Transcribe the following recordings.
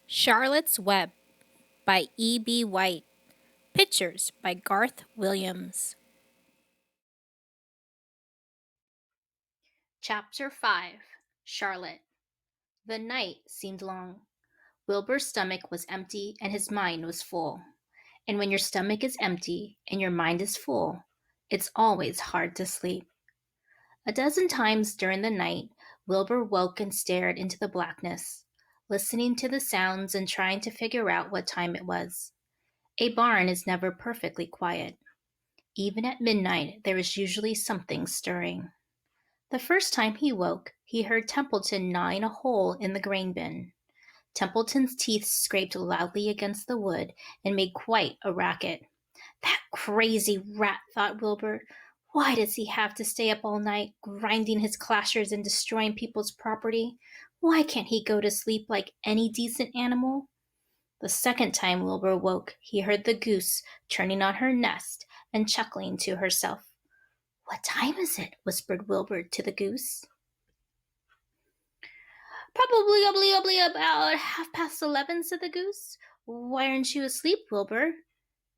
Charlotte's Web by E.B. White. Pictures by Garth Williams. Chapter 5 Charlotte. The night seemed long. Wilbur's stomach was empty and his mind was full. And when your stomach is empty and your mind is full, it's always hard to sleep. A dozen times during the night, Wilbur woke and stared into the blackness, listening to the sounds and trying to figure out what time it was. A barn is never perfectly quiet. Even at midnight, there is usually something stirring. The first time he woke, he heard Templeton gnawing a hole in the grain bin. Templeton's teeth scraped loudly against the wood and made quite a racket. That crazy rat, thought Wilbur. Why does he have to stay up all night, grinding his clashers and destroying people's property? Why can't he go to sleep like any decent animal? The second time Wilbur woke, he heard the goose turning on her nest and chuckling to herself. What time is it? Whispered Wilbur to the goose. Probably about 11:30, said the goose. Why aren't you asleep, Wilbur?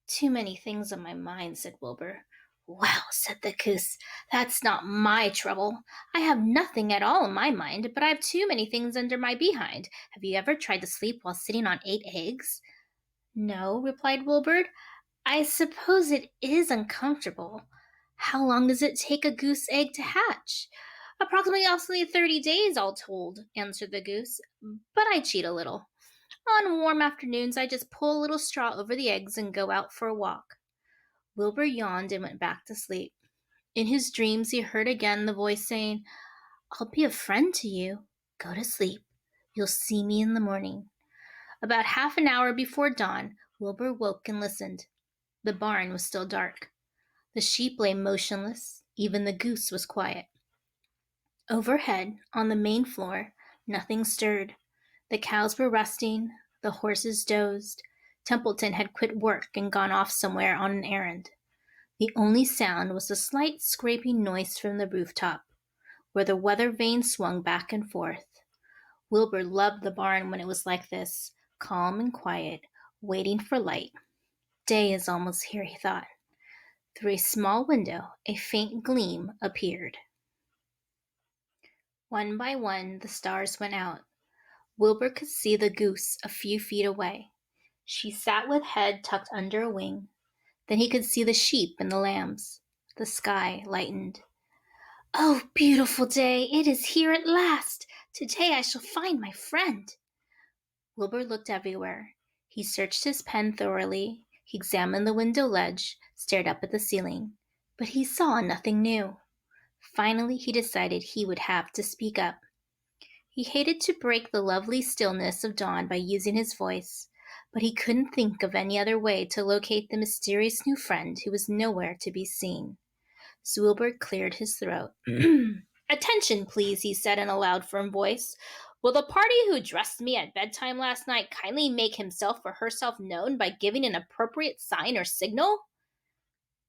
Too many things on my mind, said Wilbur. Well, said the goose, that's not my trouble. I have nothing at all in my mind, but I have too many things under my behind. Have you ever tried to sleep while sitting on 8 eggs? No, replied Wilbur. I suppose it is uncomfortable. How long does it take a goose egg to hatch? Approximately 30 days, all told, answered the goose. But I cheat a little. On warm afternoons, I just pull a little straw over the eggs and go out for a walk. Wilbur yawned and went back to sleep. In his dreams, he heard again the voice saying, I'll be a friend to you. Go to sleep. You'll see me in the morning. About half an hour before dawn, Wilbur woke and listened. The barn was still dark. The sheep lay motionless. Even the goose was quiet. Overhead, on the main floor, nothing stirred. The cows were resting. The horses dozed. Templeton had quit work and gone off somewhere on an errand. The only sound was a slight scraping noise from the rooftop, where the weather vane swung back and forth. Wilbur loved the barn when it was like this, calm and quiet, waiting for light. Day is almost here, he thought. Through a small window, a faint gleam appeared. One by one, the stars went out. Wilbur could see the goose a few feet away. She sat with head tucked under a wing. Then he could see the sheep and the lambs. The sky lightened. Oh, beautiful day! It is here at last! Today I shall find my friend! Wilbur looked everywhere. He searched his pen thoroughly. He examined the window ledge, stared up at the ceiling. But he saw nothing new. Finally, he decided he would have to speak up. He hated to break the lovely stillness of dawn by using his voice, but he couldn't think of any other way to locate the mysterious new friend who was nowhere to be seen. So Wilbur cleared his throat. Attention, please, he said in a loud, firm voice. Will the party who addressed me at bedtime last night kindly make himself or herself known by giving an appropriate sign or signal?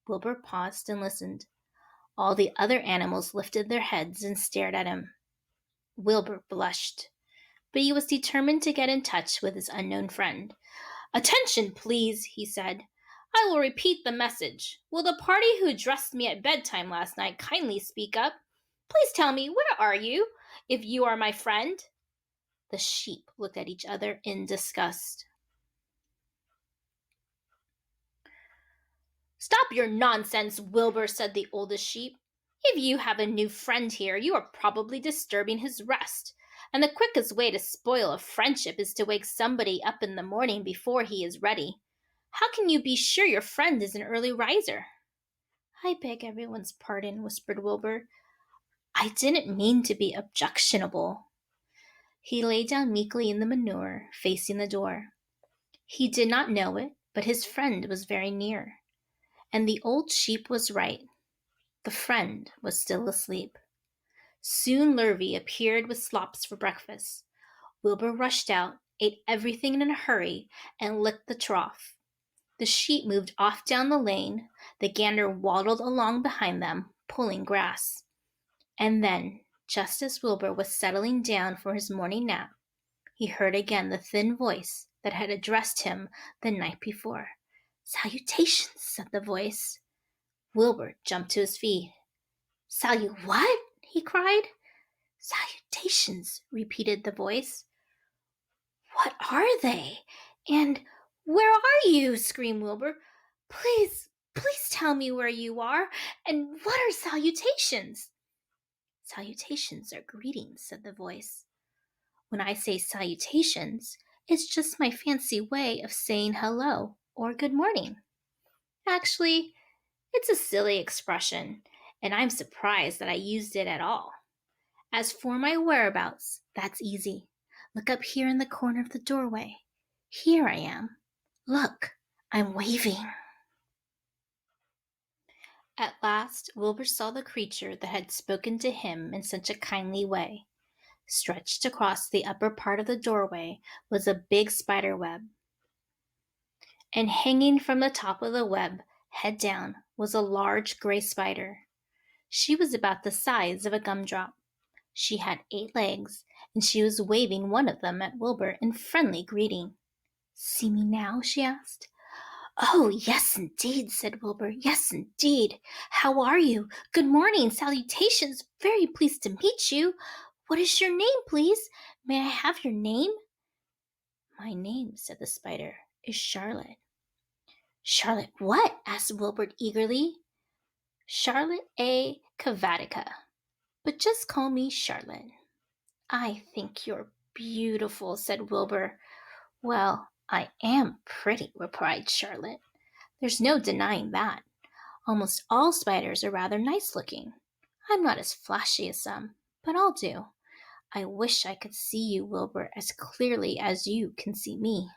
Wilbur paused and listened. All the other animals lifted their heads and stared at him. Wilbur blushed, but he was determined to get in touch with his unknown friend. Attention, please, he said. I will repeat the message. Will the party who addressed me at bedtime last night kindly speak up? Please tell me, where are you, if you are my friend? The sheep looked at each other in disgust. Stop your nonsense, Wilbur, said the oldest sheep. If you have a new friend here, you are probably disturbing his rest. And the quickest way to spoil a friendship is to wake somebody up in the morning before he is ready. How can you be sure your friend is an early riser? I beg everyone's pardon, whispered Wilbur. I didn't mean to be objectionable. He lay down meekly in the manure, facing the door. He did not know it, but his friend was very near. And the old sheep was right. The friend was still asleep. Soon Lurvy appeared with slops for breakfast. Wilbur rushed out, ate everything in a hurry, and licked the trough. The sheep moved off down the lane. The gander waddled along behind them, pulling grass. And then, just as Wilbur was settling down for his morning nap, he heard again the thin voice that had addressed him the night before. "Salutations," said the voice. Wilbur jumped to his feet. What?" he cried. "Salutations," repeated the voice. "What are they? And where are you?" screamed Wilbur. Please tell me where you are, and what are salutations?" "Salutations are greetings," said the voice. "When I say salutations, it's just my fancy way of saying hello or good morning. Actually, it's a silly expression, and I'm surprised that I used it at all. As for my whereabouts, that's easy. Look up here in the corner of the doorway. Here I am. Look, I'm waving." At last, Wilbur saw the creature that had spoken to him in such a kindly way. Stretched across the upper part of the doorway was a big spider web, and hanging from the top of the web, head down, was a large gray spider. She was about the size of a gumdrop. She had 8 legs, and she was waving one of them at Wilbur in friendly greeting. "See me now?" she asked. "Oh, yes, indeed," said Wilbur. "Yes, indeed. How are you? Good morning. Salutations. Very pleased to meet you. What is your name, please? May I have your name?" "My name," said the spider, "is Charlotte." "Charlotte what?" asked Wilbur eagerly. "Charlotte A. Cavatica. But just call me Charlotte." "I think you're beautiful," said Wilbur. "Well, I am pretty," replied Charlotte. "There's no denying that. Almost all spiders are rather nice looking. I'm not as flashy as some, but I'll do. I wish I could see you, Wilbur, as clearly as you can see me."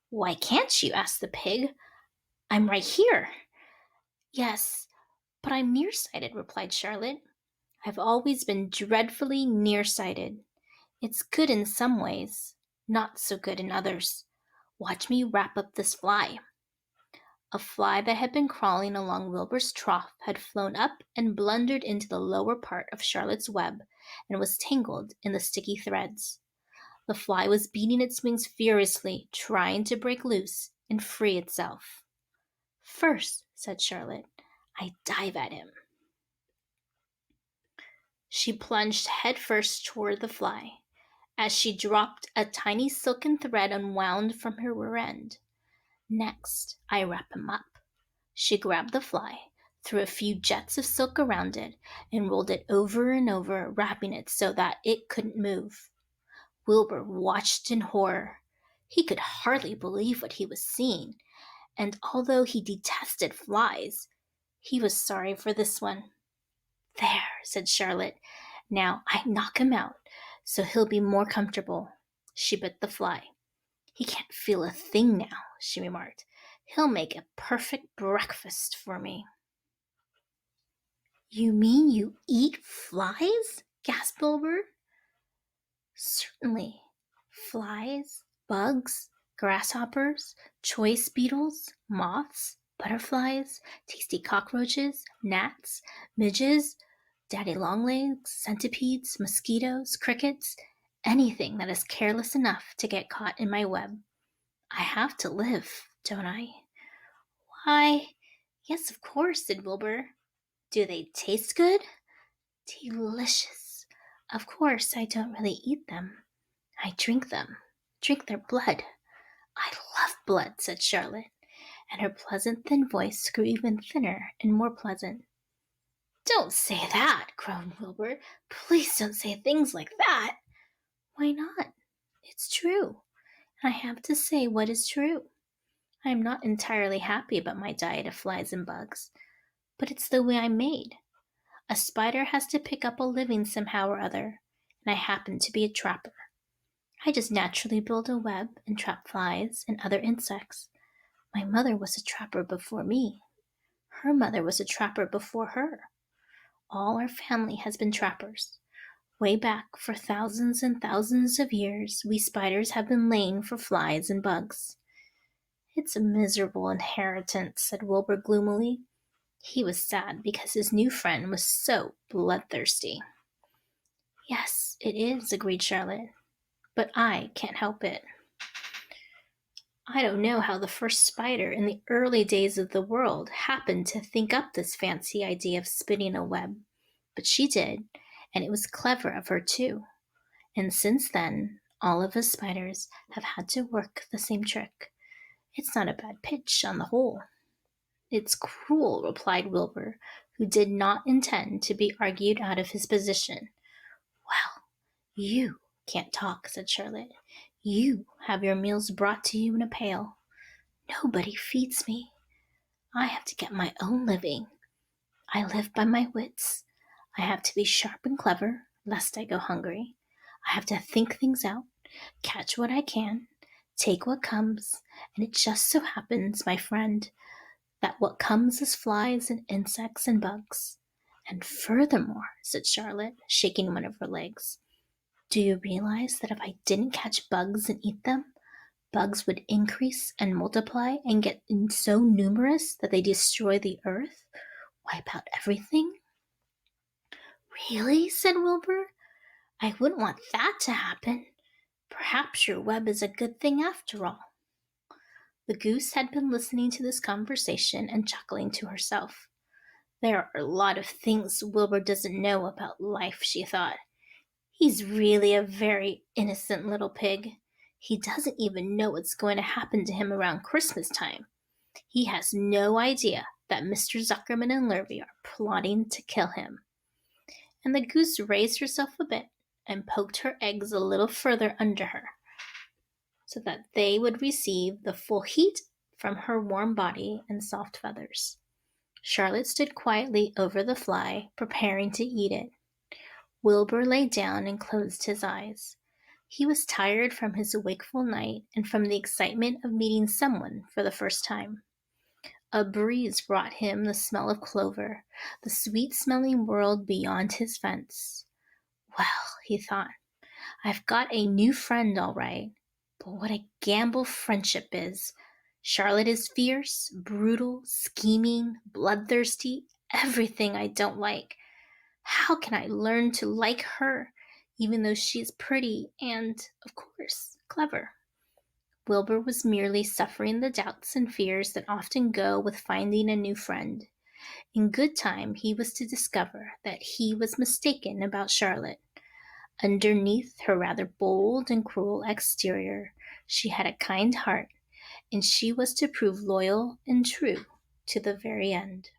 "Why can't you?" asked the pig. "I'm right here." "Yes, but I'm nearsighted," replied Charlotte. "I've always been dreadfully nearsighted. It's good in some ways, not so good in others. Watch me wrap up this fly." A fly that had been crawling along Wilbur's trough had flown up and blundered into the lower part of Charlotte's web and was tangled in the sticky threads. The fly was beating its wings furiously, trying to break loose and free itself. "First," said Charlotte, "I dive at him." She plunged headfirst toward the fly. As she dropped, a tiny silken thread unwound from her rear end. "Next, I wrap him up." She grabbed the fly, threw a few jets of silk around it, and rolled it over and over, wrapping it so that it couldn't move. Wilbur watched in horror. He could hardly believe what he was seeing, and although he detested flies, he was sorry for this one. "There," said Charlotte. "Now I knock him out, so he'll be more comfortable." She bit the fly. "He can't feel a thing now," she remarked. "He'll make a perfect breakfast for me." "You mean you eat flies?" gasped Wilbur. "Certainly. Flies, bugs, grasshoppers, choice beetles, moths, butterflies, tasty cockroaches, gnats, midges, daddy longlegs, centipedes, mosquitoes, crickets, anything that is careless enough to get caught in my web. I have to live, don't I?" "Why, yes, of course," said Wilbur. "Do they taste good?" "Delicious. Of course, I don't really eat them. I drink them, drink their blood." "I love blood," said Charlotte, and her pleasant thin voice grew even thinner and more pleasant. "Don't say that," groaned Wilbur. "Please don't say things like that." "Why not? It's true, and I have to say what is true. I am not entirely happy about my diet of flies and bugs, but it's the way I'm made. A spider has to pick up a living somehow or other, and I happen to be a trapper. I just naturally build a web and trap flies and other insects. My mother was a trapper before me. Her mother was a trapper before her. All our family has been trappers. Way back for thousands and thousands of years, we spiders have been laying for flies and bugs." "It's a miserable inheritance," said Wilbur gloomily. He was sad because his new friend was so bloodthirsty. "Yes, it is," agreed Charlotte. but I can't help it. I don't know how the first spider in the early days of the world happened to think up this fancy idea of spinning a web, but she did, and it was clever of her too. And since then, all of us spiders have had to work the same trick. It's not a bad pitch on the whole. It's cruel, replied Wilbur, who did not intend to be argued out of his position. Well, you can't talk, said Charlotte. You have your meals brought to you in a pail. Nobody feeds me. I have to get my own living. I live by my wits. I have to be sharp and clever, lest I go hungry. I have to think things out, catch what I can, take what comes, and it just so happens, my friend, that what comes is flies and insects and bugs. And furthermore, said Charlotte, shaking one of her legs, do you realize that if I didn't catch bugs and eat them, bugs would increase and multiply and get so numerous that they destroy the earth, wipe out everything? Really? Said Wilbur. I wouldn't want that to happen. Perhaps your web is a good thing after all. The goose had been listening to this conversation and chuckling to herself. There are a lot of things Wilbur doesn't know about life, she thought. He's really a very innocent little pig. He doesn't even know what's going to happen to him around Christmas time. He has no idea that Mr. Zuckerman and Lurvy are plotting to kill him. And the goose raised herself a bit and poked her eggs a little further under her, so that they would receive the full heat from her warm body and soft feathers. Charlotte stood quietly over the fly, preparing to eat it. Wilbur lay down and closed his eyes. He was tired from his wakeful night and from the excitement of meeting someone for the first time. A breeze brought him the smell of clover, the sweet-smelling world beyond his fence. Well, he thought, I've got a new friend all right, but what a gamble friendship is. Charlotte is fierce, brutal, scheming, bloodthirsty, everything I don't like. How can I learn to like her, even though she is pretty and, of course, clever? Wilbur was merely suffering the doubts and fears that often go with finding a new friend. In good time he was to discover that he was mistaken about Charlotte. Underneath her rather bold and cruel exterior, she had a kind heart, and she was to prove loyal and true to the very end.